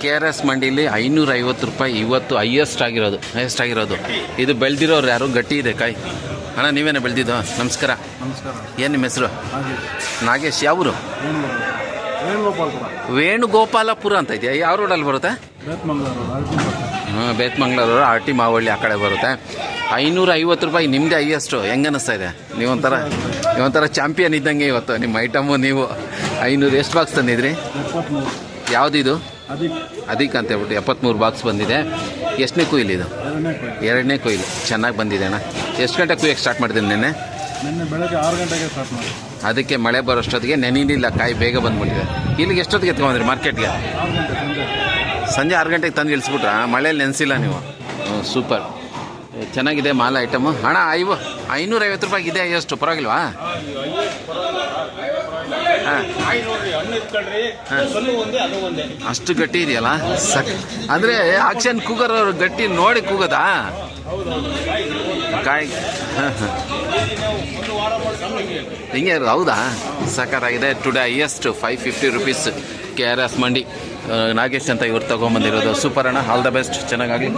KRS ಮಂಡಿಲಿ 550 ರೂಪಾಯಿ ಇವತ್ತು highest ಆಗಿರೋದು. ಇದು ಬೆಳೆದಿರೋರು ಯಾರು? ಗಟ್ಟಿ ಇದೆ ಕಾಯಿ. ಅಣ್ಣ ನೀವೇನೇ ಬೆಳೆದಿದ್ದು? ನಮಸ್ಕಾರ. ಏನು ನಿಮ್ಮ ಹೆಸರು? ನಾಗೇಶ್. ಯಾವರು? ವೇಣುಗೋಪಾಲಪುರ ಅಂತ ಇದೆಯಾ? ಯಾವ ರೋಡಲ್ಲಿ ಬರುತ್ತೆ? ಬೇತ್ಮಂಗ್ಳೂರು RT ಮಾವಳ್ಳಿ ಆ ಕಡೆ ಬರುತ್ತೆ. 550 ರೂಪಾಯಿ ನಿಮ್ಮದೇ ಹೈಯೆಸ್ಟು. ಹೆಂಗೆ ಅನ್ನಿಸ್ತಾ ಇದೆ? ನೀವೊಂಥರ ಚಾಂಪಿಯನ್ ಇದ್ದಂಗೆ ಇವತ್ತು. ನಿಮ್ಮ ಐಟಮು ನೀವು 500 ಎಷ್ಟು ಬಾಕ್ಸ್ ತಂದಿದ್ರಿ? ಯಾವುದಿದು? ಅದಕ್ಕೆ ಅಂತ ಹೇಳ್ಬಿಟ್ಟು 73 ಬಾಕ್ಸ್ ಬಂದಿದೆ. ಎಷ್ಟನೇ ಕೊಯ್ಲು ಇದು? ಎರಡನೇ ಕೊಯ್ಲು. ಚೆನ್ನಾಗಿ ಬಂದಿದೆ ಅಣ್ಣ. ಎಷ್ಟು ಗಂಟೆ ಕುಯ್ಯಕ್ಕೆ ಸ್ಟಾರ್ಟ್ ಮಾಡಿದ್ದೀನಿ? ನಿನ್ನೆ ಬೆಳಗ್ಗೆ 6 ಗಂಟೆಗೆ ಸ್ಟಾರ್ಟ್ ಮಾಡಿ. ಅದಕ್ಕೆ ಮಳೆ ಬರೋಷ್ಟೊತ್ತಿಗೆ ನೆನೀಲಿಲ್ಲ, ಕಾಯಿ ಬೇಗ ಬಂದ್ಬಿಟ್ಟಿದೆ. ಇಲ್ಲಿಗೆ ಎಷ್ಟೊತ್ತಿಗೆ ಎತ್ಕೊಂಡ್ರಿ ಮಾರ್ಕೆಟ್ಗೆ? ಸಂಜೆ 6 ಗಂಟೆಗೆ ತಂದು ಇಳಿಸ್ಬಿಟ್ರಾ? ಮಳೇಲಿ ನೆನೆಸಿಲ್ಲ ನೀವು? ಸೂಪರ್, ಚೆನ್ನಾಗಿದೆ ಮಾಲ್ ಐಟಮು. ಅಣ್ಣ 550 ರೂಪಾಯಿಗೆ ಇದೆ ಎಷ್ಟು? ಪರವಾಗಿಲ್ವಾ? ಹಾಂ, ಅಷ್ಟು ಗಟ್ಟಿ ಇದೆಯಲ್ಲ ಅಂದರೆ ಆಕ್ಷನ್ ಕೂಗರ್ ಅವರು ಗಟ್ಟಿ ನೋಡಿ ಕೂಗೋದಾ ಕಾಯಿ? ಹಾಂ ಹಾಂ, ಹಿಂಗೆ ಇರೋದು. ಹೌದಾ? ಸಖತ್ತಾಗಿದೆ. ಟುಡೇ ಹೈಯೆಸ್ಟ್ 550 ರುಪೀಸ್ KRS ಮಂಡಿ. ನಾಗೇಶ್ ಅಂತ ಇವ್ರು ತೊಗೊಂಬಂದಿರೋದು. ಸೂಪರ್ ಅಣ್ಣ, ಆಲ್ ದ ಬೆಸ್ಟ್, ಚೆನ್ನಾಗಾಗಿ.